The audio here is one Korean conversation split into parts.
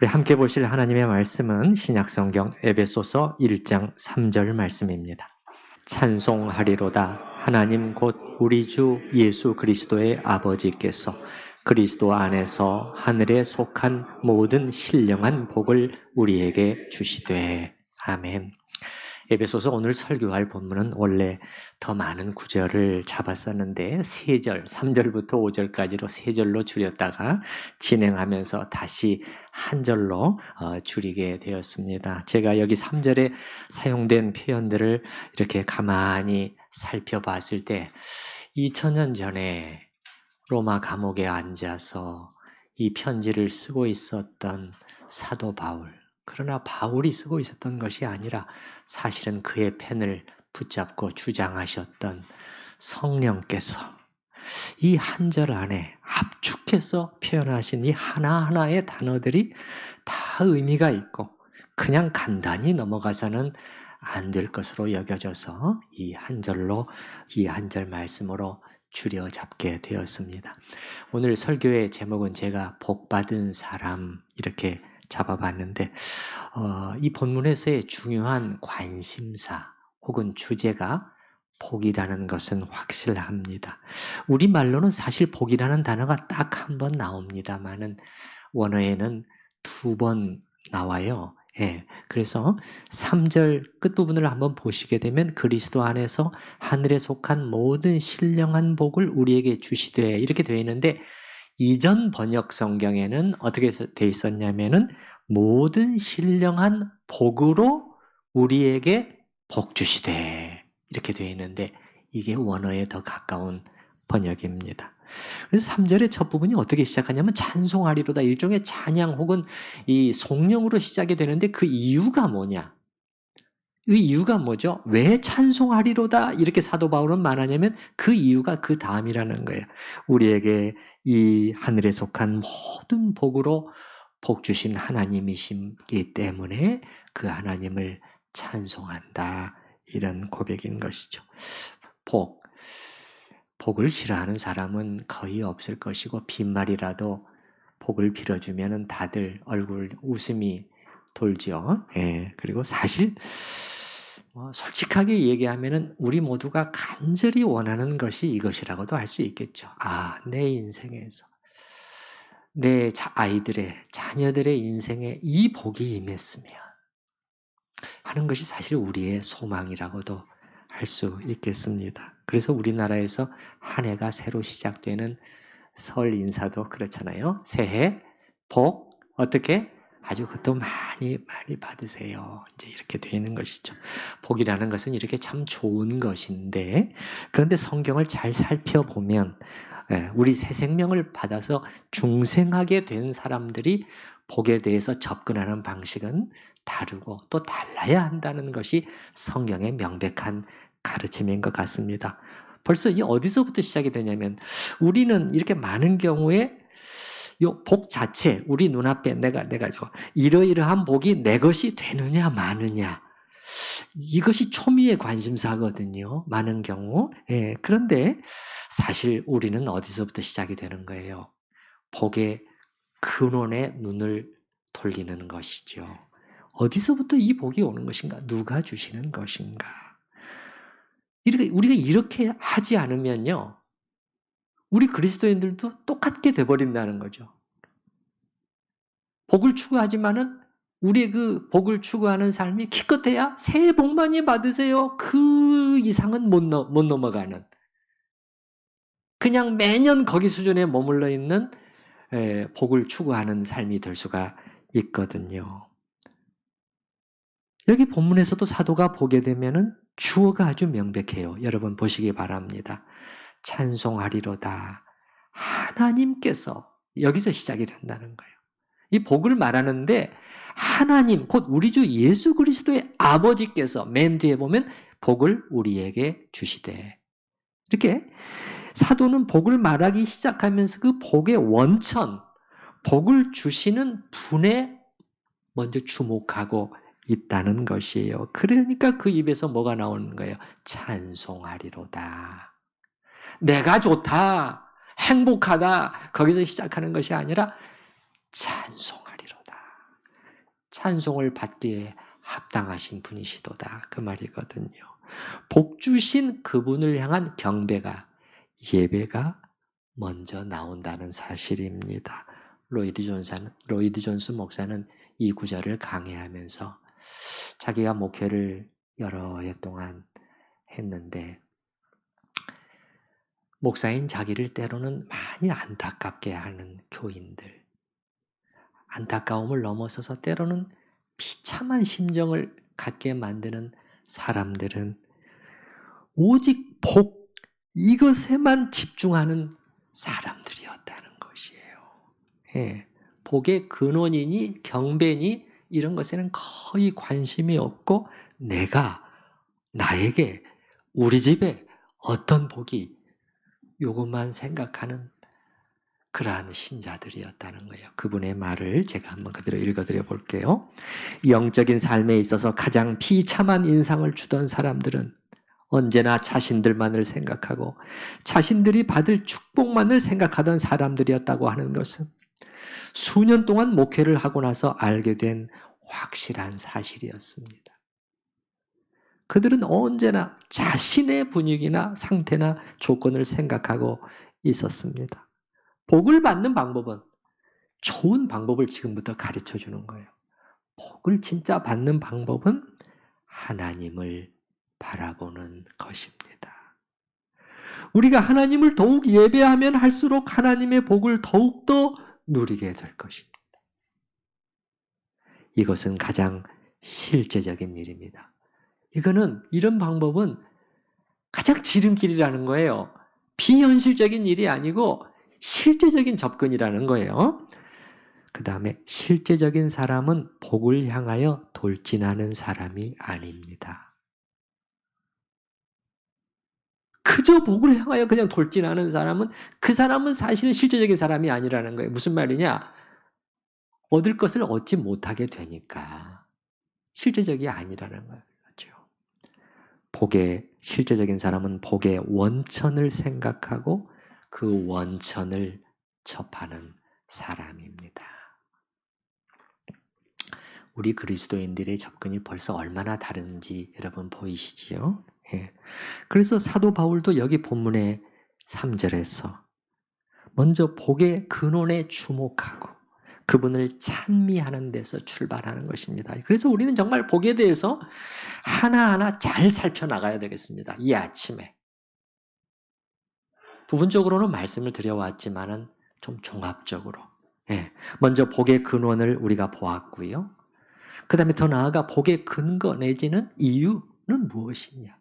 우리 함께 보실 하나님의 말씀은 신약성경 에베소서 1장 3절 말씀입니다. 찬송하리로다. 하나님 곧 우리 주 예수 그리스도의 아버지께서 그리스도 안에서 하늘에 속한 모든 신령한 복을 우리에게 주시되. 아멘. 에베소서 오늘 설교할 본문은 원래 더 많은 구절을 잡았었는데 3절, 3절부터 5절까지로 3절로 줄였다가 진행하면서 다시 한 절로 줄이게 되었습니다. 제가 여기 3절에 사용된 표현들을 이렇게 가만히 살펴봤을 때 2000년 전에 로마 감옥에 앉아서 이 편지를 쓰고 있었던 사도 바울, 그러나 바울이 쓰고 있었던 것이 아니라 사실은 그의 펜을 붙잡고 주장하셨던 성령께서 이 한 절 안에 압축해서 표현하신 이 하나하나의 단어들이 다 의미가 있고 그냥 간단히 넘어가서는 안 될 것으로 여겨져서 이 한 절로, 이 한 절 말씀으로 줄여 잡게 되었습니다. 오늘 설교의 제목은 제가 복받은 사람 이렇게 잡아봤는데 이 본문에서의 중요한 관심사 혹은 주제가 복이라는 것은 확실합니다. 우리말로는 사실 복이라는 단어가 딱 한 번 나옵니다만은 원어에는 2번 나와요. 예. 그래서 3절 끝부분을 한번 보시게 되면 그리스도 안에서 하늘에 속한 모든 신령한 복을 우리에게 주시되 이렇게 되어 있는데 이전 번역 성경에는 어떻게 되어 있었냐면은 모든 신령한 복으로 우리에게 복 주시되 이렇게 되어 있는데 이게 원어에 더 가까운 번역입니다. 그래서 3절의 첫 부분이 어떻게 시작하냐면 찬송하리로다 일종의 찬양 혹은 이 송령으로 시작이 되는데 그 이유가 뭐냐? 그 이유가 뭐죠? 왜 찬송하리로다 이렇게 사도 바울은 말하냐면 그 이유가 그 다음이라는 거예요. 우리에게 이 하늘에 속한 모든 복으로 복 주신 하나님이시기 때문에 그 하나님을 찬송한다. 이런 고백인 것이죠. 복을 싫어하는 사람은 거의 없을 것이고 빈말이라도 복을 빌어주면 다들 얼굴 웃음이 돌죠. 예, 그리고 사실 솔직하게 얘기하면 우리 모두가 간절히 원하는 것이 이것이라고도 할 수 있겠죠. 내 인생에서 내 아이들의 자녀들의 인생에 이 복이 임했으면 하는 것이 사실 우리의 소망이라고도 할 수 있겠습니다. 그래서 우리나라에서 한 해가 새로 시작되는 설 인사도 그렇잖아요. 새해 복 어떻게 아주 그것도 많이 받으세요. 이제 이렇게 되는 것이죠. 복이라는 것은 이렇게 참 좋은 것인데 그런데 성경을 잘 살펴보면 우리 새 생명을 받아서 중생하게 된 사람들이 복에 대해서 접근하는 방식은 다르고 또 달라야 한다는 것이 성경의 명백한 가르침인 것 같습니다. 벌써 이 어디서부터 시작이 되냐면 우리는 이렇게 많은 경우에 이 복 자체 우리 눈앞에 내가 이러이러한 복이 내 것이 되느냐 마느냐 이것이 초미의 관심사거든요. 많은 경우. 예, 그런데 사실 우리는 어디서부터 시작이 되는 거예요? 복의 근원에 눈을 돌리는 것이죠. 어디서부터 이 복이 오는 것인가? 누가 주시는 것인가? 우리가 이렇게 하지 않으면요. 우리 그리스도인들도 똑같게 돼버린다는 거죠. 복을 추구하지만은 우리의 그 복을 추구하는 삶이 기껏해야 새해 복 많이 받으세요. 그 이상은 못 넘어가는. 그냥 매년 거기 수준에 머물러 있는 복을 추구하는 삶이 될 수가 있거든요. 여기 본문에서도 사도가 보게 되면은 주어가 아주 명백해요. 여러분 보시기 바랍니다. 찬송하리로다. 하나님께서 여기서 시작이 된다는 거예요. 이 복을 말하는데 하나님 곧 우리 주 예수 그리스도의 아버지께서 맨 뒤에 보면 복을 우리에게 주시되 이렇게 사도는 복을 말하기 시작하면서 그 복의 원천 복을 주시는 분에 먼저 주목하고 있다는 것이에요. 그러니까 그 입에서 뭐가 나오는 거예요? 찬송하리로다. 내가 좋다, 행복하다, 거기서 시작하는 것이 아니라 찬송하리로다. 찬송을 받기에 합당하신 분이시도다. 그 말이거든요. 복 주신 그분을 향한 경배가, 예배가 먼저 나온다는 사실입니다. 로이드 존스 목사는 이 구절을 강해하면서 자기가 목회를 여러 해 동안 했는데 목사인 자기를 때로는 많이 안타깝게 하는 교인들, 안타까움을 넘어서서 때로는 비참한 심정을 갖게 만드는 사람들은 오직 복, 이것에만 집중하는 사람들이었다는 것이에요. 예, 복의 근원이니 경배니 이런 것에는 거의 관심이 없고 나에게, 우리 집에 어떤 복이 이것만 생각하는 그러한 신자들이었다는 거예요. 그분의 말을 제가 한번 그대로 읽어드려 볼게요. 영적인 삶에 있어서 가장 비참한 인상을 주던 사람들은 언제나 자신들만을 생각하고 자신들이 받을 축복만을 생각하던 사람들이었다고 하는 것은 수년 동안 목회를 하고 나서 알게 된 확실한 사실이었습니다. 그들은 언제나 자신의 분위기나 상태나 조건을 생각하고 있었습니다. 복을 받는 방법은 좋은 방법을 지금부터 가르쳐 주는 거예요. 복을 진짜 받는 방법은 하나님을 바라보는 것입니다. 우리가 하나님을 더욱 예배하면 할수록 하나님의 복을 더욱더 누리게 될 것입니다. 이것은 가장 실제적인 일입니다. 이런 방법은 가장 지름길이라는 거예요. 비현실적인 일이 아니고 실제적인 접근이라는 거예요. 그 다음에 실제적인 사람은 복을 향하여 돌진하는 사람이 아닙니다. 그저 복을 향하여 그냥 돌진하는 사람은 그 사람은 사실은 실제적인 사람이 아니라는 거예요. 무슨 말이냐? 얻을 것을 얻지 못하게 되니까 실제적이 아니라는 거죠. 복의 실제적인 사람은 복의 원천을 생각하고 그 원천을 접하는 사람입니다. 우리 그리스도인들의 접근이 벌써 얼마나 다른지 여러분 보이시지요? 예. 그래서 사도 바울도 여기 본문의 3절에서 먼저 복의 근원에 주목하고 그분을 찬미하는 데서 출발하는 것입니다. 그래서 우리는 정말 복에 대해서 하나하나 잘 살펴나가야 되겠습니다. 이 아침에. 부분적으로는 말씀을 드려왔지만은 좀 종합적으로. 예. 먼저 복의 근원을 우리가 보았고요. 그 다음에 더 나아가 복의 근거 내지는 이유는 무엇이냐.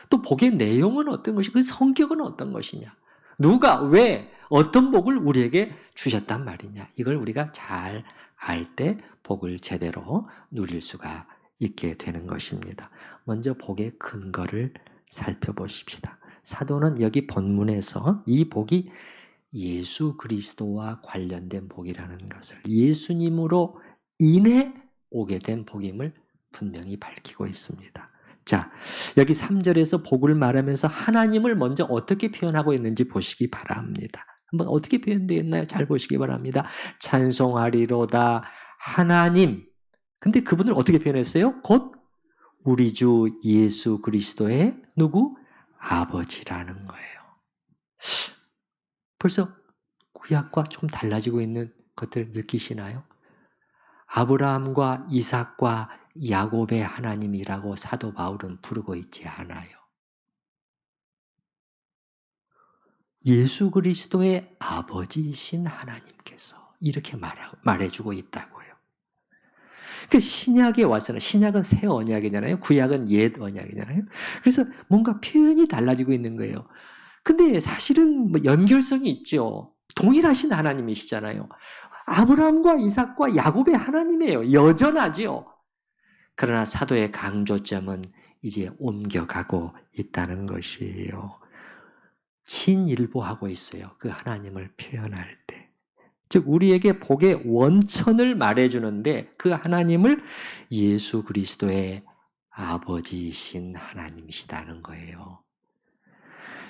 또 복의 내용은 어떤 것이고 그 성격은 어떤 것이냐. 누가 왜 어떤 복을 우리에게 주셨단 말이냐. 이걸 우리가 잘 알 때 복을 제대로 누릴 수가 있게 되는 것입니다. 먼저 복의 근거를 살펴보십시다. 사도는 여기 본문에서 이 복이 예수 그리스도와 관련된 복이라는 것을 예수님으로 인해 오게 된 복임을 분명히 밝히고 있습니다. 자, 여기 3절에서 복을 말하면서 하나님을 먼저 어떻게 표현하고 있는지 보시기 바랍니다. 한번 어떻게 표현되어 있나요? 잘 보시기 바랍니다. 찬송하리로다 하나님. 근데 그분을 어떻게 표현했어요? 곧 우리 주 예수 그리스도의 누구? 아버지라는 거예요. 벌써 구약과 조금 달라지고 있는 것들 느끼시나요? 아브라함과 이삭과 야곱의 하나님이라고 사도 바울은 부르고 있지 않아요. 예수 그리스도의 아버지이신 하나님께서 이렇게 말해주고 있다고요. 그 신약에 와서는 신약은 새 언약이잖아요. 구약은 옛 언약이잖아요. 그래서 뭔가 표현이 달라지고 있는 거예요. 근데 사실은 뭐 연결성이 있죠. 동일하신 하나님이시잖아요. 아브라함과 이삭과 야곱의 하나님이에요. 여전하죠. 그러나 사도의 강조점은 이제 옮겨가고 있다는 것이에요. 친일보하고 있어요. 그 하나님을 표현할 때. 즉 우리에게 복의 원천을 말해주는데 그 하나님을 예수 그리스도의 아버지이신 하나님이시다는 거예요.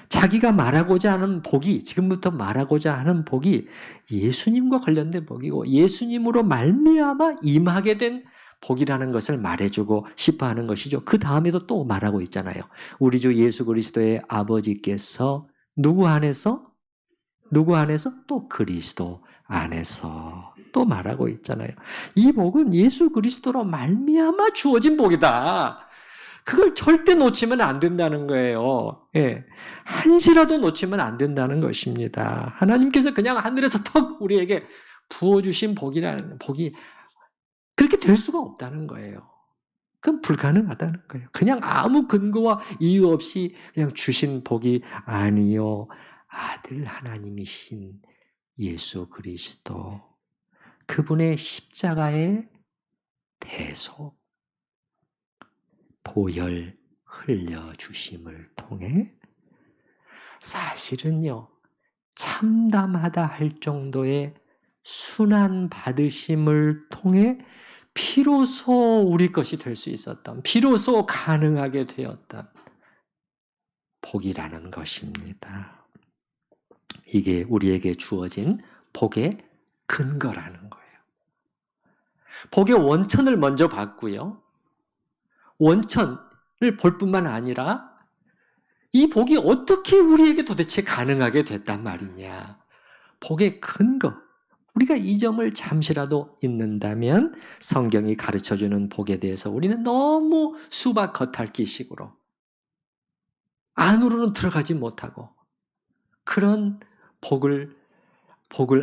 자기가 말하고자 하는 복이, 지금부터 말하고자 하는 복이 예수님과 관련된 복이고 예수님으로 말미암아 임하게 된 복이라는 것을 말해주고 싶어 하는 것이죠. 그 다음에도 또 말하고 있잖아요. 우리 주 예수 그리스도의 아버지께서 누구 안에서? 누구 안에서? 또 그리스도 안에서 또 말하고 있잖아요. 이 복은 예수 그리스도로 말미암아 주어진 복이다. 그걸 절대 놓치면 안 된다는 거예요. 예. 한시라도 놓치면 안 된다는 것입니다. 하나님께서 그냥 하늘에서 턱 우리에게 부어주신 복이라는 복이 그렇게 될 수가 없다는 거예요. 그건 불가능하다는 거예요. 그냥 아무 근거와 이유 없이 그냥 주신 복이 아니요. 아들 하나님이신 예수 그리스도 그분의 십자가의 대속 보혈 흘려주심을 통해 사실은요, 참담하다 할 정도의 순환 받으심을 통해 비로소 우리 것이 될 수 있었던, 비로소 가능하게 되었던 복이라는 것입니다. 이게 우리에게 주어진 복의 근거라는 거예요. 복의 원천을 먼저 봤고요. 원천을 볼 뿐만 아니라 이 복이 어떻게 우리에게 도대체 가능하게 됐단 말이냐. 복의 근거. 우리가 이 점을 잠시라도 잊는다면 성경이 가르쳐주는 복에 대해서 우리는 너무 수박 겉핥기식으로 안으로는 들어가지 못하고 그런 복을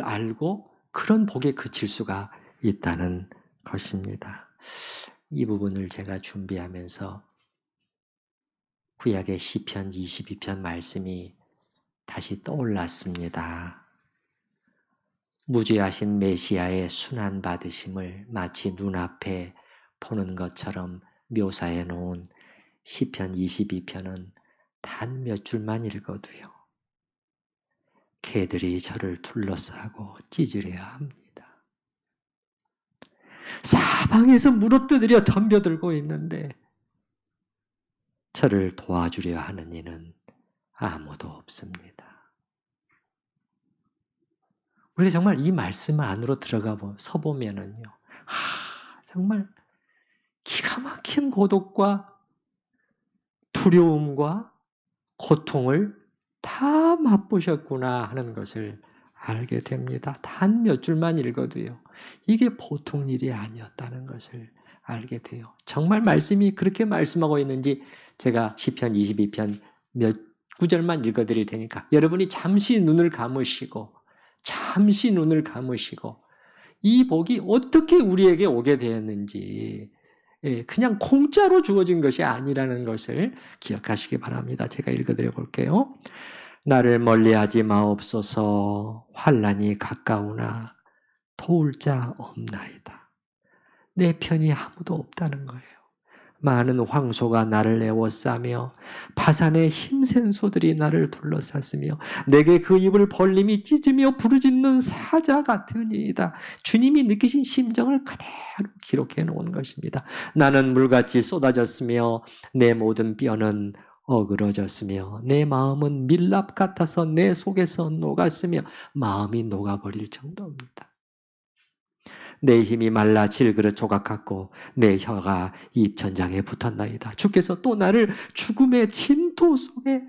알고 그런 복에 그칠 수가 있다는 것입니다. 이 부분을 제가 준비하면서 구약의 시편 22편 말씀이 다시 떠올랐습니다. 무죄하신 메시아의 순환받으심을 마치 눈앞에 보는 것처럼 묘사해 놓은 시편 22편은 단 몇 줄만 읽어도요. 개들이 저를 둘러싸고 찢으려 합니다. 사방에서 물어뜯으려 덤벼들고 있는데 저를 도와주려 하는 이는 아무도 없습니다. 우리가 정말 이 말씀 안으로 들어가 서보면은요, 정말 기가 막힌 고독과 두려움과 고통을 다 맛보셨구나 하는 것을 알게 됩니다. 단 몇 줄만 읽어도요, 이게 보통 일이 아니었다는 것을 알게 돼요. 정말 말씀이 그렇게 말씀하고 있는지 제가 시편 22편 몇 구절만 읽어드릴 테니까 여러분이 잠시 눈을 감으시고 이 복이 어떻게 우리에게 오게 되었는지 그냥 공짜로 주어진 것이 아니라는 것을 기억하시기 바랍니다. 제가 읽어드려 볼게요. 나를 멀리하지 마옵소서. 환난이 가까우나 도울 자 없나이다. 내 편이 아무도 없다는 거예요. 많은 황소가 나를 에워싸며 바산의 힘센 소들이 나를 둘러쌌으며 내게 그 입을 벌림이 찢으며 부르짖는 사자 같으니이다. 주님이 느끼신 심정을 그대로 기록해 놓은 것입니다. 나는 물같이 쏟아졌으며 내 모든 뼈는 어그러졌으며 내 마음은 밀랍 같아서 내 속에서 녹았으며 마음이 녹아버릴 정도입니다. 내 힘이 말라 질그릇 조각 같고 내 혀가 입천장에 붙었나이다. 주께서 또 나를 죽음의 진토 속에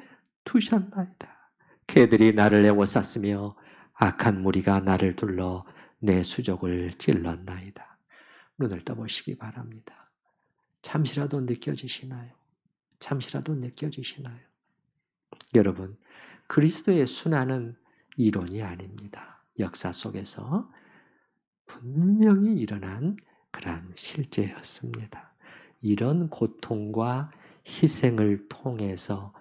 두셨나이다. 개들이 나를 에워쌌으며 악한 무리가 나를 둘러 내 수족을 찔렀나이다. 눈을 떠보시기 바랍니다. 잠시라도 느껴지시나요? 잠시라도 느껴지시나요? 여러분, 그리스도의 순환은 이론이 아닙니다. 역사 속에서 분명히 일어난 그러한 실제였습니다. 이런 고통과 희생을 통해서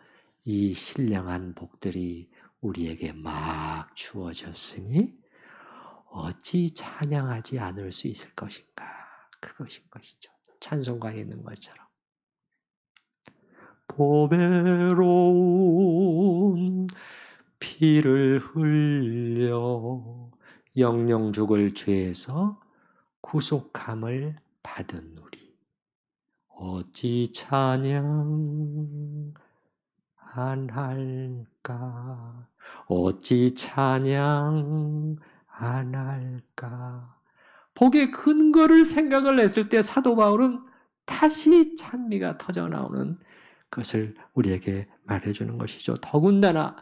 이 신령한 복들이 우리에게 막 주어졌으니 어찌 찬양하지 않을 수 있을 것인가? 그것인 것이죠. 찬송가에 있는 것처럼. 보배로운 피를 흘려 영영 죽을 죄에서 구속함을 받은 우리 어찌 찬양하지 안 할까? 어찌 찬양 안 할까? 복의 근거를 생각을 했을 때 사도 바울은 다시 찬미가 터져 나오는 것을 우리에게 말해주는 것이죠. 더군다나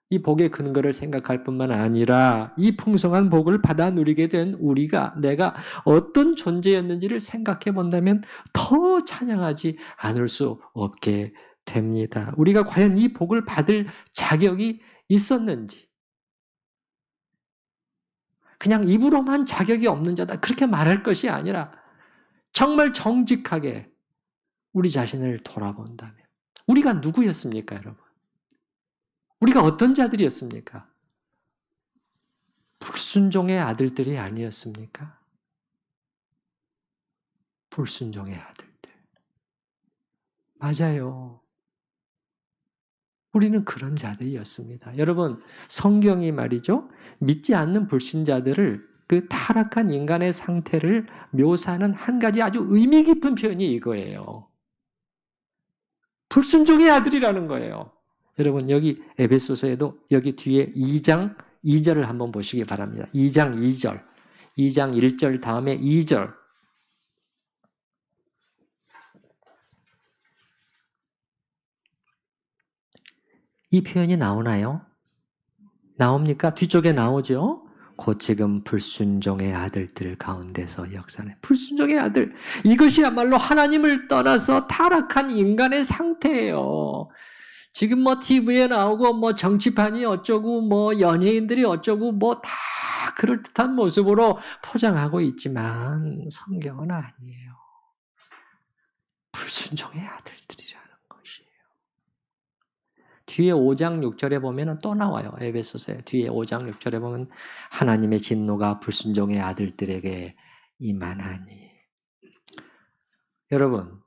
이 복의 근거를 생각할 뿐만 아니라 이 풍성한 복을 받아 누리게 된 우리가 내가 어떤 존재였는지를 생각해 본다면 더 찬양하지 않을 수 없게 됩니다. 우리가 과연 이 복을 받을 자격이 있었는지, 그냥 입으로만 자격이 없는 자다 그렇게 말할 것이 아니라 정말 정직하게 우리 자신을 돌아본다면 우리가 누구였습니까, 여러분? 우리가 어떤 자들이었습니까? 불순종의 아들들이 아니었습니까? 불순종의 아들들. 맞아요. 우리는 그런 자들이었습니다. 여러분, 성경이 말이죠. 믿지 않는 불신자들을 그 타락한 인간의 상태를 묘사하는 한 가지 아주 의미 깊은 표현이 이거예요. 불순종의 아들이라는 거예요. 여러분, 여기 에베소서에도 여기 뒤에 2장 2절을 한번 보시기 바랍니다. 2장 2절. 2장 1절 다음에 2절. 이 표현이 나오나요? 나옵니까? 뒤쪽에 나오죠? 곧 지금 불순종의 아들들 가운데서 역사는 불순종의 아들. 이것이야말로 하나님을 떠나서 타락한 인간의 상태예요. 지금 뭐 TV에 나오고 뭐 정치판이 어쩌고 뭐 연예인들이 어쩌고 뭐 다 그럴듯한 모습으로 포장하고 있지만 성경은 아니에요. 불순종의 아들들이라는 것이에요. 뒤에 5장 6절에 보면 또 나와요. 에베소서에 뒤에 5장 6절에 보면 하나님의 진노가 불순종의 아들들에게 임하나니. 여러분,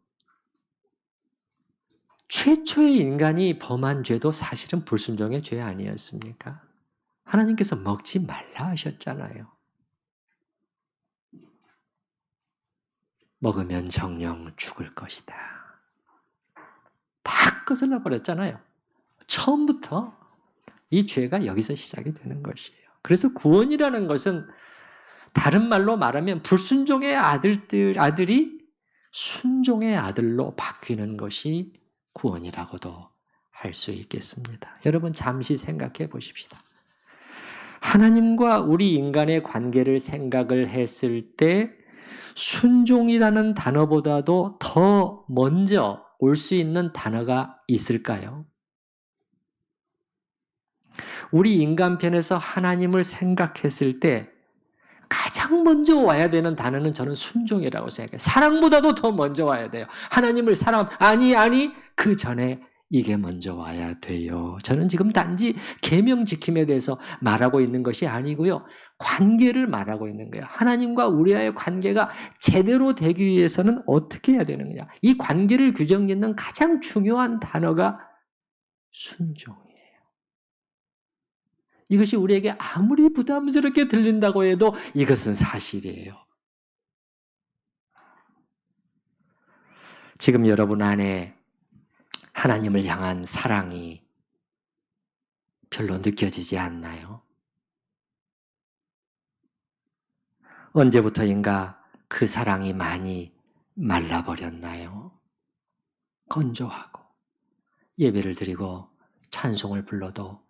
최초의 인간이 범한 죄도 사실은 불순종의 죄 아니었습니까? 하나님께서 먹지 말라 하셨잖아요. 먹으면 정령 죽을 것이다. 다 거슬러 버렸잖아요. 처음부터 이 죄가 여기서 시작이 되는 것이에요. 그래서 구원이라는 것은 다른 말로 말하면 불순종의 아들이 순종의 아들로 바뀌는 것이 구원이라고도 할 수 있겠습니다. 여러분 잠시 생각해 보십시다. 하나님과 우리 인간의 관계를 생각을 했을 때 순종이라는 단어보다도 더 먼저 올 수 있는 단어가 있을까요? 우리 인간편에서 하나님을 생각했을 때 가장 먼저 와야 되는 단어는 저는 순종이라고 생각해요. 사랑보다도 더 먼저 와야 돼요. 하나님을 사랑, 아니, 그 전에 이게 먼저 와야 돼요. 저는 지금 단지 계명 지킴에 대해서 말하고 있는 것이 아니고요. 관계를 말하고 있는 거예요. 하나님과 우리와의 관계가 제대로 되기 위해서는 어떻게 해야 되느냐. 이 관계를 규정짓는 가장 중요한 단어가 순종이에요. 이것이 우리에게 아무리 부담스럽게 들린다고 해도 이것은 사실이에요. 지금 여러분 안에 하나님을 향한 사랑이 별로 느껴지지 않나요? 언제부터인가 그 사랑이 많이 말라버렸나요? 건조하고 예배를 드리고 찬송을 불러도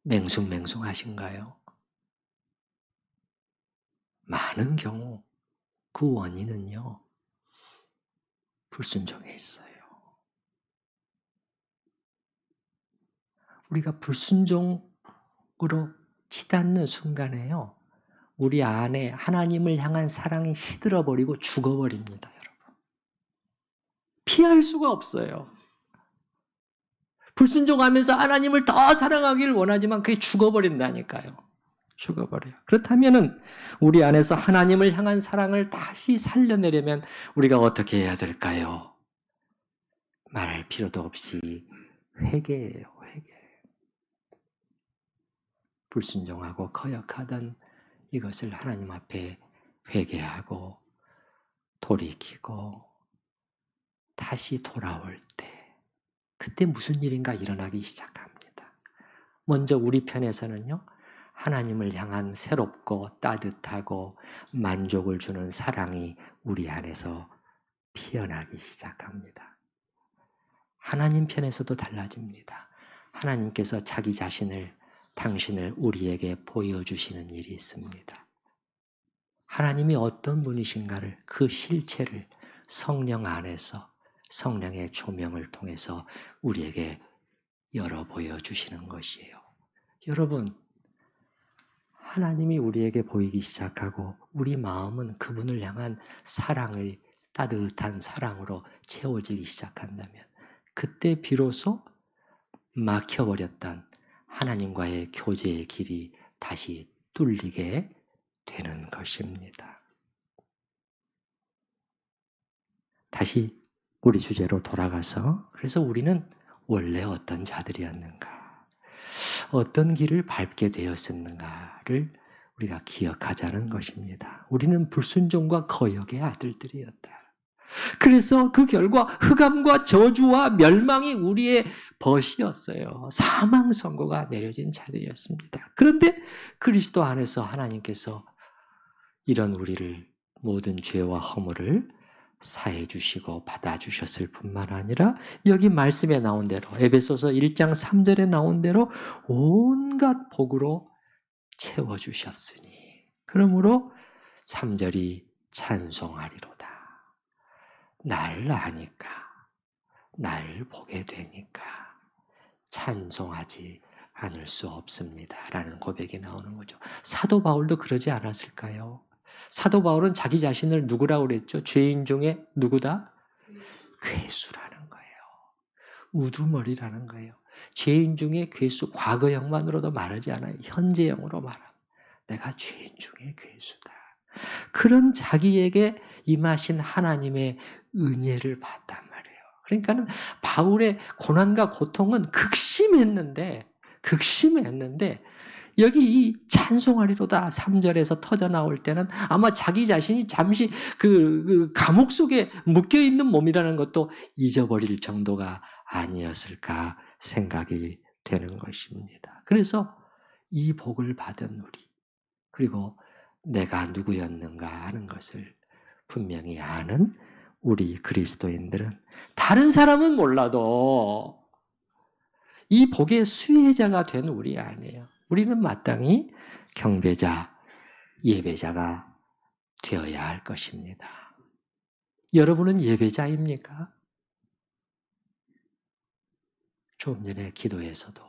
맹숭맹숭하신가요? 많은 경우 그 원인은요, 불순종에 있어요. 우리가 불순종으로 치닫는 순간에요, 우리 안에 하나님을 향한 사랑이 시들어버리고 죽어버립니다, 여러분. 피할 수가 없어요. 불순종하면서 하나님을 더 사랑하기를 원하지만 그게 죽어버린다니까요. 죽어버려요. 그렇다면 우리 안에서 하나님을 향한 사랑을 다시 살려내려면 우리가 어떻게 해야 될까요? 말할 필요도 없이 회개예요. 회개. 불순종하고 거역하던 이것을 하나님 앞에 회개하고 돌이키고 다시 돌아올 때 그때 무슨 일인가 일어나기 시작합니다. 먼저 우리 편에서는요, 하나님을 향한 새롭고 따뜻하고 만족을 주는 사랑이 우리 안에서 피어나기 시작합니다. 하나님 편에서도 달라집니다. 하나님께서 자기 자신을, 당신을 우리에게 보여주시는 일이 있습니다. 하나님이 어떤 분이신가를, 그 실체를 성령 안에서 성령의 조명을 통해서 우리에게 열어 보여주시는 것이에요. 여러분, 하나님이 우리에게 보이기 시작하고 우리 마음은 그분을 향한 사랑을, 따뜻한 사랑으로 채워지기 시작한다면 그때 비로소 막혀버렸던 하나님과의 교제의 길이 다시 뚫리게 되는 것입니다. 다시 우리 주제로 돌아가서, 그래서 우리는 원래 어떤 자들이었는가, 어떤 길을 밟게 되었었는가를 우리가 기억하자는 것입니다. 우리는 불순종과 거역의 아들들이었다. 그래서 그 결과 흑암과 저주와 멸망이 우리의 벗이었어요. 사망 선고가 내려진 자들이었습니다. 그런데 그리스도 안에서 하나님께서 이런 우리를, 모든 죄와 허물을 사해 주시고 받아 주셨을 뿐만 아니라 여기 말씀에 나온 대로, 에베소서 1장 3절에 나온 대로 온갖 복으로 채워 주셨으니, 그러므로 3절이 찬송하리로다. 날 아니까, 날 보게 되니까 찬송하지 않을 수 없습니다 라는 고백이 나오는 거죠. 사도 바울도 그러지 않았을까요? 사도 바울은 자기 자신을 누구라고 그랬죠? 죄인 중에 누구다? 괴수라는 거예요. 우두머리라는 거예요. 죄인 중에 괴수, 과거형만으로도 말하지 않아요. 현재형으로 말합니다. 내가 죄인 중에 괴수다. 그런 자기에게 임하신 하나님의 은혜를 봤단 말이에요. 그러니까는 바울의 고난과 고통은 극심했는데 여기 이 찬송하리로다 3절에서 터져 나올 때는 아마 자기 자신이 잠시 그 감옥 속에 묶여 있는 몸이라는 것도 잊어버릴 정도가 아니었을까 생각이 되는 것입니다. 그래서 이 복을 받은 우리, 그리고 내가 누구였는가 하는 것을 분명히 아는 우리 그리스도인들은 다른 사람은 몰라도 이 복의 수혜자가 된 우리 아니에요. 우리는 마땅히 경배자, 예배자가 되어야 할 것입니다. 여러분은 예배자입니까? 좀 전에 기도에서도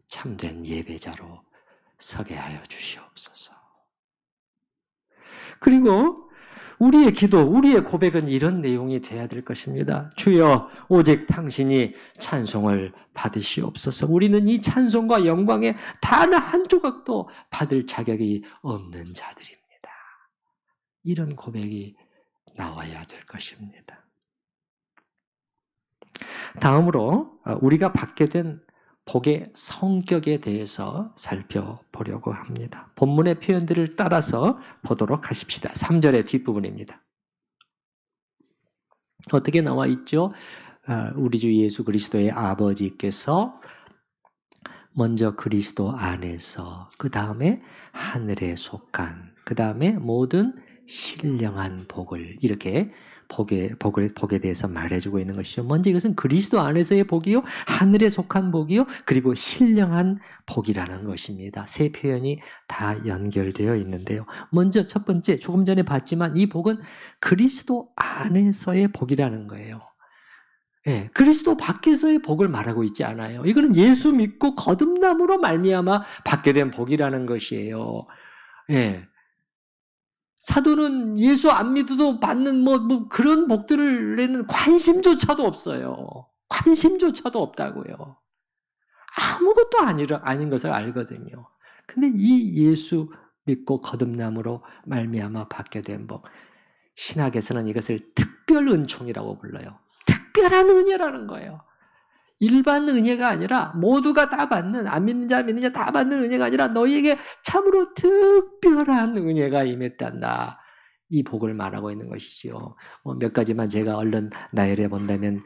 참된 예배자로 서게 하여 주시옵소서. 그리고 우리의 기도, 우리의 고백은 이런 내용이 되어야 될 것입니다. 주여, 오직 당신이 찬송을 받으시옵소서. 우리는 이 찬송과 영광의 단 한 조각도 받을 자격이 없는 자들입니다. 이런 고백이 나와야 될 것입니다. 다음으로 우리가 받게 된 복의 성격에 대해서 살펴보려고 합니다. 본문의 표현들을 따라서 보도록 하십시다. 3절의 뒷부분입니다. 어떻게 나와 있죠? 우리 주 예수 그리스도의 아버지께서 먼저 그리스도 안에서, 그 다음에 하늘에 속한, 그 다음에 모든 신령한 복을, 이렇게 복에 대해서 말해주고 있는 것이죠. 먼저 이것은 그리스도 안에서의 복이요, 하늘에 속한 복이요, 그리고 신령한 복이라는 것입니다. 세 표현이 다 연결되어 있는데요. 먼저 첫 번째, 조금 전에 봤지만 이 복은 그리스도 안에서의 복이라는 거예요. 예, 그리스도 밖에서의 복을 말하고 있지 않아요. 이거는 예수 믿고 거듭남으로 말미암아 받게 된 복이라는 것이에요. 예. 사도는 예수 안 믿어도 받는 뭐 그런 복들에는 관심조차도 없어요. 관심조차도 없다고요. 아무것도 아닌 것을 알거든요. 근데 이 예수 믿고 거듭남으로 말미암아 받게 된 복, 신학에서는 이것을 특별 은총이라고 불러요. 특별한 은혜라는 거예요. 일반 은혜가 아니라 모두가 다 받는, 안 믿는 자 믿는 자 다 받는 은혜가 아니라 너희에게 참으로 특별한 은혜가 임했단다. 이 복을 말하고 있는 것이지요. 몇 가지만 제가 얼른 나열해 본다면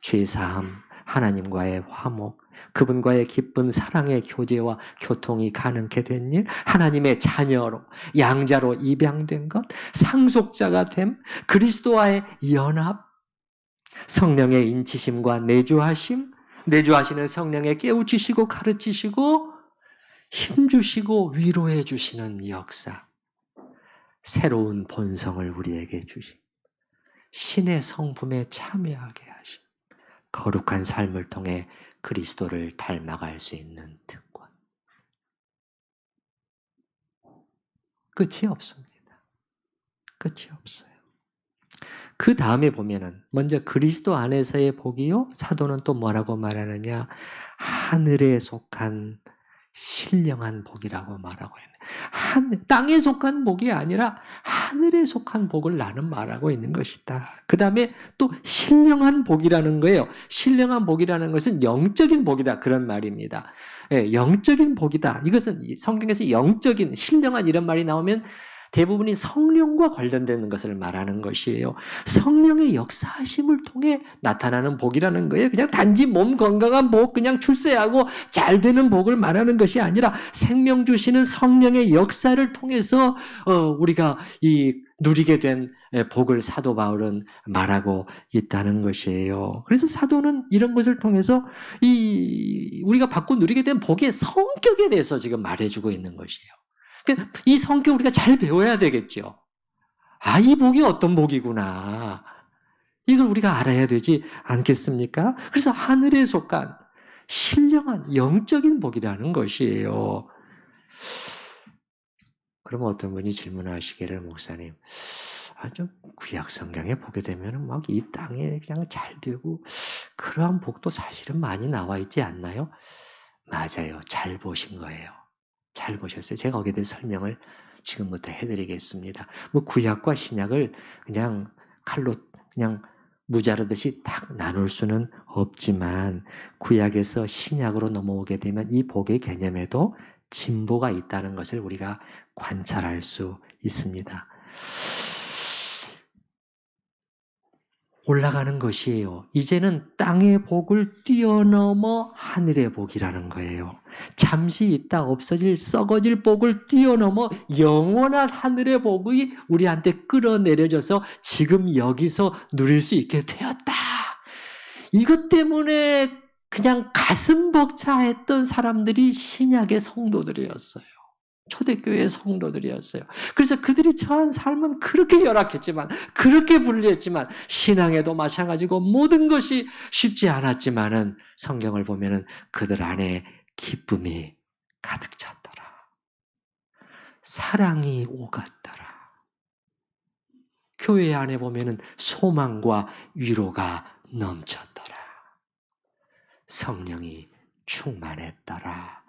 죄사함, 하나님과의 화목, 그분과의 기쁜 사랑의 교제와 교통이 가능케 된 일, 하나님의 자녀로, 양자로 입양된 것, 상속자가 됨, 그리스도와의 연합, 성령의 인치심과 내주하심, 내주하시는 성령의 깨우치시고 가르치시고 힘주시고 위로해 주시는 역사, 새로운 본성을 우리에게 주심, 신의 성품에 참여하게 하심, 거룩한 삶을 통해 그리스도를 닮아갈 수 있는 특권. 끝이 없습니다. 끝이 없어요. 그 다음에 보면은 먼저 그리스도 안에서의 복이요. 사도는 또 뭐라고 말하느냐? 하늘에 속한 신령한 복이라고 말하고 있네. 땅에 속한 복이 아니라 하늘에 속한 복을 나는 말하고 있는 것이다. 그 다음에 또 신령한 복이라는 거예요. 신령한 복이라는 것은 영적인 복이다. 그런 말입니다. 예, 영적인 복이다. 이것은 성경에서 영적인, 신령한 이런 말이 나오면 대부분이 성령과 관련되는 것을 말하는 것이에요. 성령의 역사하심을 통해 나타나는 복이라는 거예요. 그냥 단지 몸 건강한 복, 그냥 출세하고 잘 되는 복을 말하는 것이 아니라 생명 주시는 성령의 역사를 통해서 우리가 누리게 된 복을 사도 바울은 말하고 있다는 것이에요. 그래서 사도는 이런 것을 통해서 우리가 받고 누리게 된 복의 성격에 대해서 지금 말해주고 있는 것이에요. 이 성격 우리가 잘 배워야 되겠죠. 아, 이 복이 어떤 복이구나. 이걸 우리가 알아야 되지 않겠습니까? 그래서 하늘에 속한 신령한 영적인 복이라는 것이에요. 그러면 어떤 분이 질문하시기를, 목사님, 좀 구약 성경에 보게 되면 막 이 땅에 그냥 잘 되고 그러한 복도 사실은 많이 나와 있지 않나요? 맞아요. 잘 보신 거예요. 잘 보셨어요. 제가 거기에 대해 설명을 지금부터 해드리겠습니다. 뭐 구약과 신약을 그냥 칼로 그냥 무자르듯이 딱 나눌 수는 없지만 구약에서 신약으로 넘어오게 되면 이 복의 개념에도 진보가 있다는 것을 우리가 관찰할 수 있습니다. 올라가는 것이에요. 이제는 땅의 복을 뛰어넘어 하늘의 복이라는 거예요. 잠시 있다 없어질 썩어질 복을 뛰어넘어 영원한 하늘의 복이 우리한테 끌어내려져서 지금 여기서 누릴 수 있게 되었다. 이것 때문에 그냥 가슴 벅차했던 사람들이 신약의 성도들이었어요. 초대교회 성도들이었어요. 그래서 그들이 처한 삶은 그렇게 열악했지만, 그렇게 불리했지만, 신앙에도 마찬가지고 모든 것이 쉽지 않았지만은 성경을 보면은 그들 안에 기쁨이 가득 찼더라. 사랑이 오갔더라. 교회 안에 보면은 소망과 위로가 넘쳤더라. 성령이 충만했더라.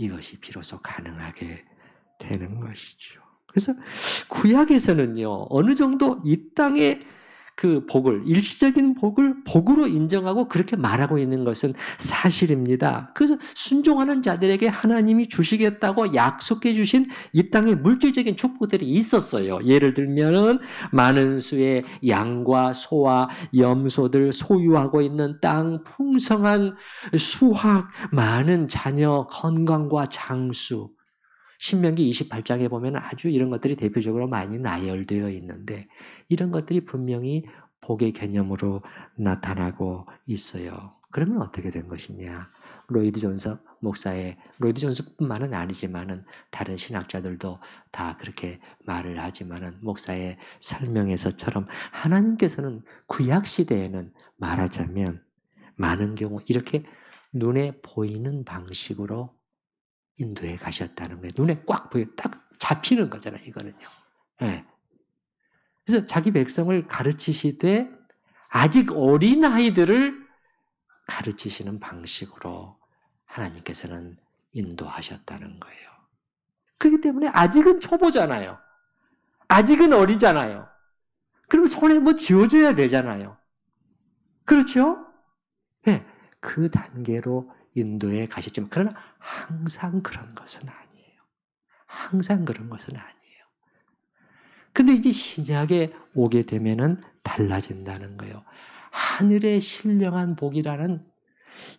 이것이 비로소 가능하게 되는 것이죠. 그래서 구약에서는요, 어느 정도 이 땅의 그 복을, 일시적인 복을 복으로 인정하고 그렇게 말하고 있는 것은 사실입니다. 그래서 순종하는 자들에게 하나님이 주시겠다고 약속해 주신 이 땅의 물질적인 축복들이 있었어요. 예를 들면은 많은 수의 양과 소와 염소들, 소유하고 있는 땅, 풍성한 수확, 많은 자녀, 건강과 장수. 신명기 28장에 보면 아주 이런 것들이 대표적으로 많이 나열되어 있는데 이런 것들이 분명히 복의 개념으로 나타나고 있어요. 그러면 어떻게 된 것이냐? 로이드 존스 목사의, 로이드 존스뿐만은 아니지만은 다른 신학자들도 다 그렇게 말을 하지만은 목사의 설명에서처럼 하나님께서는 구약 시대에는 말하자면 많은 경우 이렇게 눈에 보이는 방식으로 인도에 가셨다는 거예요. 눈에 꽉 보여, 딱 잡히는 거잖아요, 이거는요. 네. 그래서 자기 백성을 가르치시되 아직 어린 아이들을 가르치시는 방식으로 하나님께서는 인도하셨다는 거예요. 그렇기 때문에 아직은 초보잖아요. 아직은 어리잖아요. 그럼 손에 뭐 쥐어줘야 되잖아요. 그렇죠? 네. 그 단계로 인도에 가셨지만 그러나 항상 그런 것은 아니에요. 항상 그런 것은 아니에요. 근데 이제 신약에 오게 되면은 달라진다는 거예요. 하늘의 신령한 복이라는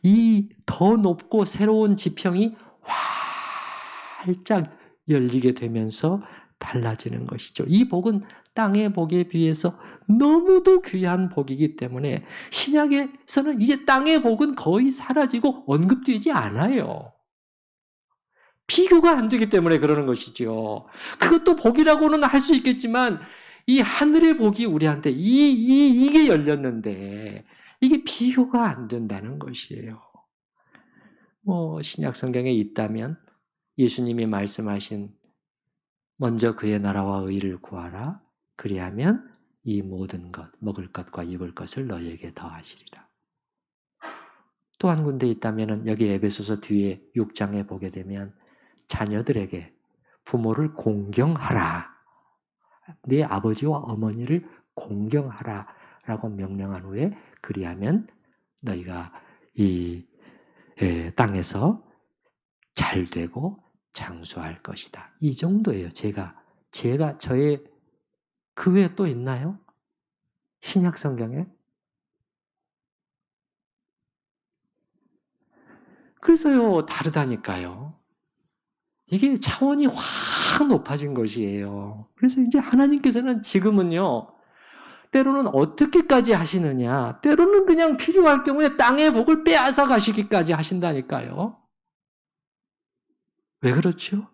이 더 높고 새로운 지평이 활짝 열리게 되면서 달라지는 것이죠. 이 복은 땅의 복에 비해서 너무도 귀한 복이기 때문에 신약에서는 이제 땅의 복은 거의 사라지고 언급되지 않아요. 비교가 안 되기 때문에 그러는 것이죠. 그것도 복이라고는 할 수 있겠지만 이 하늘의 복이 우리한테 이게 열렸는데 이게 비교가 안 된다는 것이에요. 신약 성경에 있다면 예수님이 말씀하신 먼저 그의 나라와 의를 구하라. 그리하면 이 모든 것, 먹을 것과 입을 것을 너희에게 더하시리라. 또 한 군데 있다면 여기 에베소서 뒤에 6장에 보게 되면 자녀들에게 부모를 공경하라. 네 아버지와 어머니를 공경하라 라고 명령한 후에 그리하면 너희가 이 땅에서 잘 되고 장수할 것이다. 이 정도예요. 제가 저의 그 외에 또 있나요? 신약 성경에? 그래서요, 다르다니까요. 이게 차원이 확 높아진 것이에요. 그래서 이제 하나님께서는 지금은요, 때로는 어떻게까지 하시느냐, 때로는 그냥 필요할 경우에 땅의 복을 빼앗아 가시기까지 하신다니까요. 왜 그렇죠?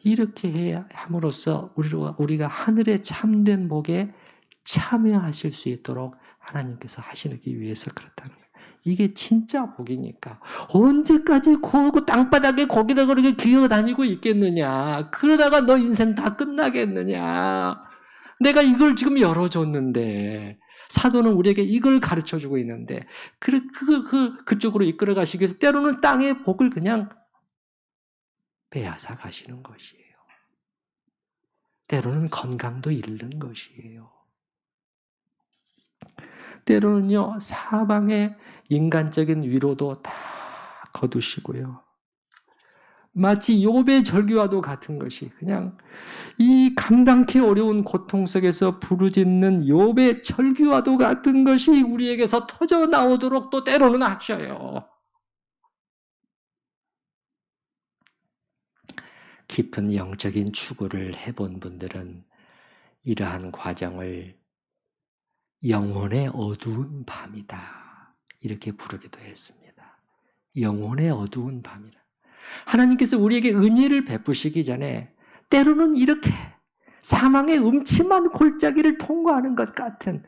이렇게 해야 함으로써 우리가 하늘의 참된 복에 참여하실 수 있도록 하나님께서 하시기 위해서 그렇다는 거예요. 이게 진짜 복이니까 언제까지 그 땅바닥에 거기다 그렇게 기어다니고 있겠느냐. 그러다가 너 인생 다 끝나겠느냐. 내가 이걸 지금 열어줬는데 사도는 우리에게 이걸 가르쳐주고 있는데 그쪽으로 이끌어 가시기 위해서 때로는 땅의 복을 그냥 빼앗아 가시는 것이에요. 때로는 건강도 잃는 것이에요. 때로는요, 사방의 인간적인 위로도 다 거두시고요. 마치 욥의 절규와도 같은 것이 그냥 이 감당기 어려운 고통 속에서 부르짖는 욥의 절규와도 같은 것이 우리에게서 터져 나오도록 또 때로는 하셔요. 깊은 영적인 추구를 해본 분들은 이러한 과정을 영혼의 어두운 밤이다. 이렇게 부르기도 했습니다. 영혼의 어두운 밤이라. 하나님께서 우리에게 은혜를 베푸시기 전에 때로는 이렇게 사망의 음침한 골짜기를 통과하는 것 같은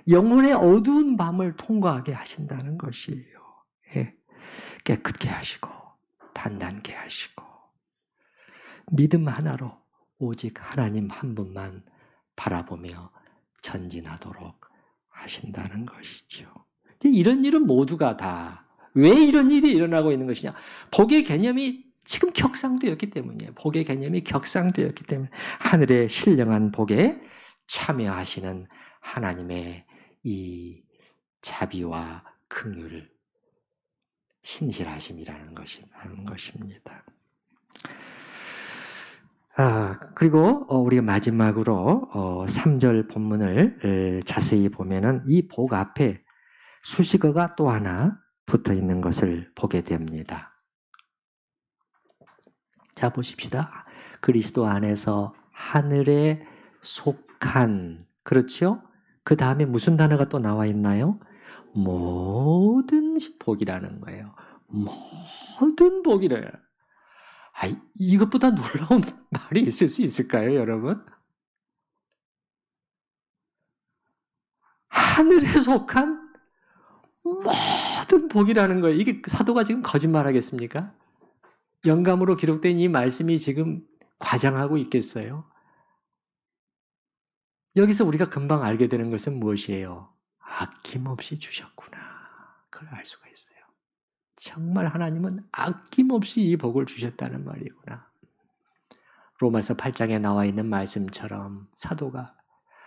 영혼의 어두운 밤을 통과하게 하신다는 것이에요. 깨끗게 하시고 단단케 하시고 믿음 하나로 오직 하나님 한 분만 바라보며 전진하도록 하신다는 것이죠. 이런 일은 모두가 다 왜 이런 일이 일어나고 있는 것이냐? 복의 개념이 지금 격상되었기 때문이에요. 복의 개념이 격상되었기 때문에 하늘의 신령한 복에 참여하시는 하나님의 이 자비와 긍휼을 신실하심이라는 것입니다. 그리고 우리가 마지막으로 3절 본문을 자세히 보면은 이 복 앞에 수식어가 또 하나 붙어 있는 것을 보게 됩니다. 자, 보십시다. 그리스도 안에서 하늘에 속한, 그렇죠? 그 다음에 무슨 단어가 또 나와 있나요? 모든 복이라는 거예요. 모든 복이래요. 이것보다 놀라운 말이 있을 수 있을까요, 여러분? 하늘에 속한 모든 복이라는 거예요. 이게 사도가 지금 거짓말하겠습니까? 영감으로 기록된 이 말씀이 지금 과장하고 있겠어요? 여기서 우리가 금방 알게 되는 것은 무엇이에요? 아낌없이 주셨구나. 그걸 알 수가 있어요. 정말 하나님은 아낌없이 이 복을 주셨다는 말이구나. 로마서 8장에 나와 있는 말씀처럼 사도가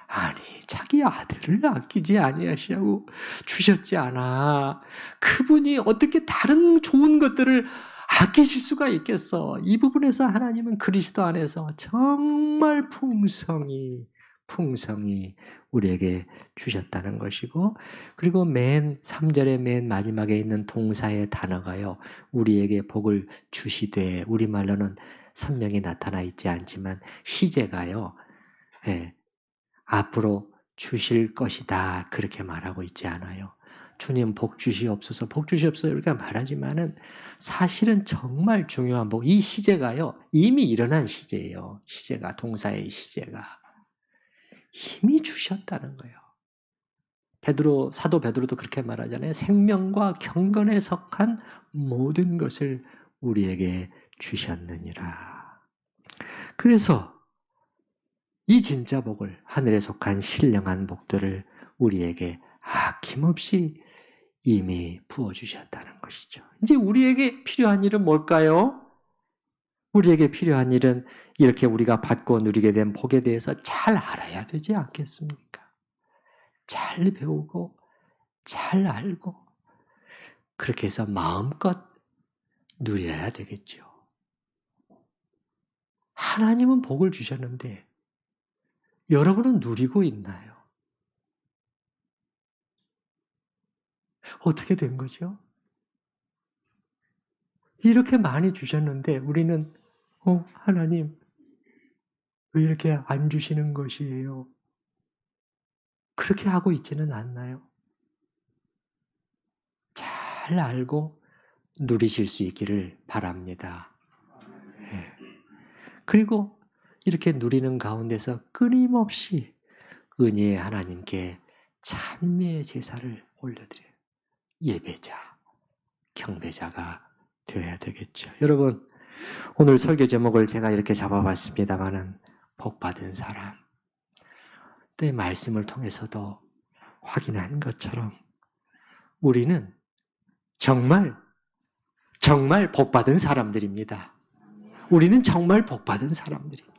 아니 자기 아들을 아끼지 아니하시냐고 주셨지 않아. 그분이 어떻게 다른 좋은 것들을 아끼실 수가 있겠어. 이 부분에서 하나님은 그리스도 안에서 정말 풍성히 풍성히 우리에게 주셨다는 것이고, 그리고 맨 3절의 맨 마지막에 있는 동사의 단어가요, 우리에게 복을 주시되, 우리말로는 선명히 나타나 있지 않지만 시제가요, 예, 앞으로 주실 것이다 그렇게 말하고 있지 않아요. 주님 복 주시옵소서, 복 주시옵소서 이렇게 말하지만은 사실은 정말 중요한 복, 이 시제가요 이미 일어난 시제예요. 시제가, 동사의 시제가 힘이 주셨다는 거예요. 사도 베드로도 그렇게 말하잖아요. 생명과 경건에 속한 모든 것을 우리에게 주셨느니라. 그래서 이 진짜 복을, 하늘에 속한 신령한 복들을 우리에게 아낌없이 이미 부어주셨다는 것이죠. 이제 우리에게 필요한 일은 뭘까요? 우리에게 필요한 일은 이렇게 우리가 받고 누리게 된 복에 대해서 잘 알아야 되지 않겠습니까? 잘 배우고 잘 알고 그렇게 해서 마음껏 누려야 되겠죠. 하나님은 복을 주셨는데 여러분은 누리고 있나요? 어떻게 된 거죠? 이렇게 많이 주셨는데 우리는 하나님 왜 이렇게 안 주시는 것이에요? 그렇게 하고 있지는 않나요? 잘 알고 누리실 수 있기를 바랍니다. 예. 그리고 이렇게 누리는 가운데서 끊임없이 은혜의 하나님께 찬미의 제사를 올려드려요. 예배자, 경배자가 되어야 되겠죠. 여러분, 오늘 설교 제목을 제가 이렇게 잡아봤습니다마는 복받은 사람. 때 말씀을 통해서도 확인한 것처럼 우리는 정말 복받은 사람들입니다. 우리는 정말 복받은 사람들입니다.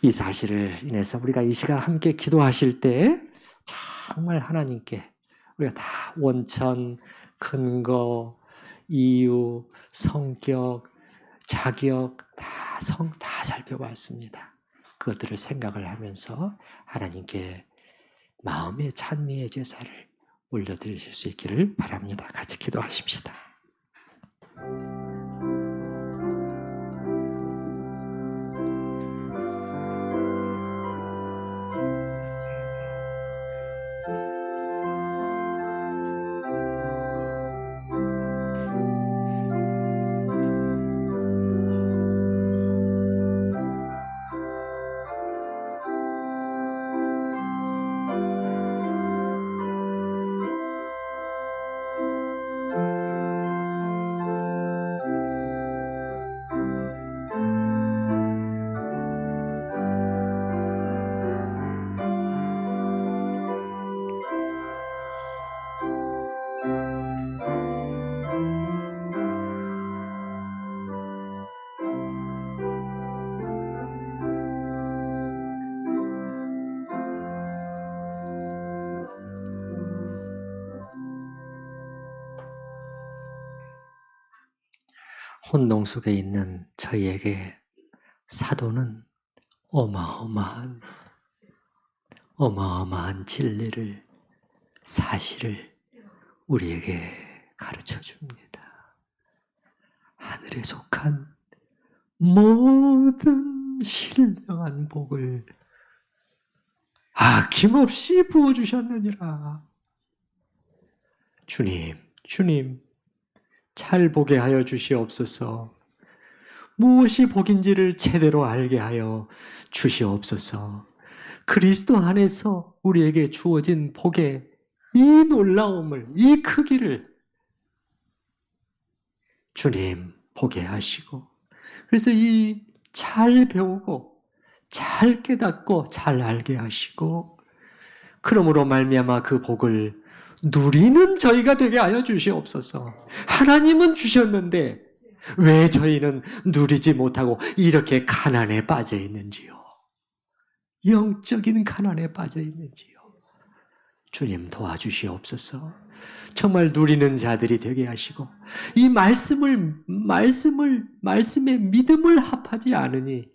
이 사실을 인해서 우리가 이 시간 함께 기도하실 때 정말 하나님께 우리가 다 원천, 근거, 이유, 성격, 자격 다 살펴봤습니다. 그것들을 생각을 하면서 하나님께 마음의 찬미의 제사를 올려드리실 수 있기를 바랍니다. 같이 기도하십시다. 혼동 속에 있는 저희에게 사도는 어마어마한 진리를, 사실을 우리에게 가르쳐 줍니다. 하늘에 속한 모든 신령한 복을 아낌없이 부어주셨느니라. 주님, 잘 보게 하여 주시옵소서. 무엇이 복인지를 제대로 알게 하여 주시옵소서. 그리스도 안에서 우리에게 주어진 복의 이 놀라움을, 이 크기를 주님 보게 하시고, 그래서 이 잘 배우고 잘 깨닫고 잘 알게 하시고, 그러므로 말미암아 그 복을 누리는 저희가 되게 하여 주시옵소서. 하나님은 주셨는데 왜 저희는 누리지 못하고 이렇게 가난에 빠져 있는지요? 영적인 가난에 빠져 있는지요? 주님 도와주시옵소서. 정말 누리는 자들이 되게 하시고, 이 말씀에 믿음을 합하지 않으니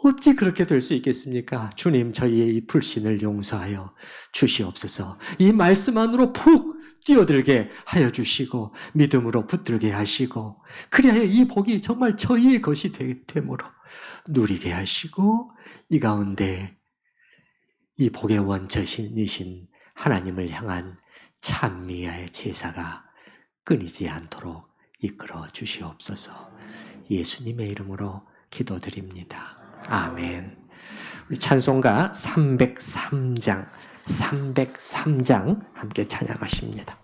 어찌 그렇게 될 수 있겠습니까? 주님, 저희의 이 불신을 용서하여 주시옵소서. 이 말씀 안으로 푹 뛰어들게 하여 주시고 믿음으로 붙들게 하시고 그리하여 이 복이 정말 저희의 것이 되므로 누리게 하시고 이 가운데 이 복의 원천이신 하나님을 향한 찬미의 제사가 끊이지 않도록 이끌어 주시옵소서. 예수님의 이름으로 기도드립니다. 아멘. 우리 찬송가 303장 함께 찬양하십니다.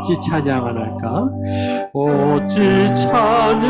어찌 찬양 안 할까? 어찌 찬양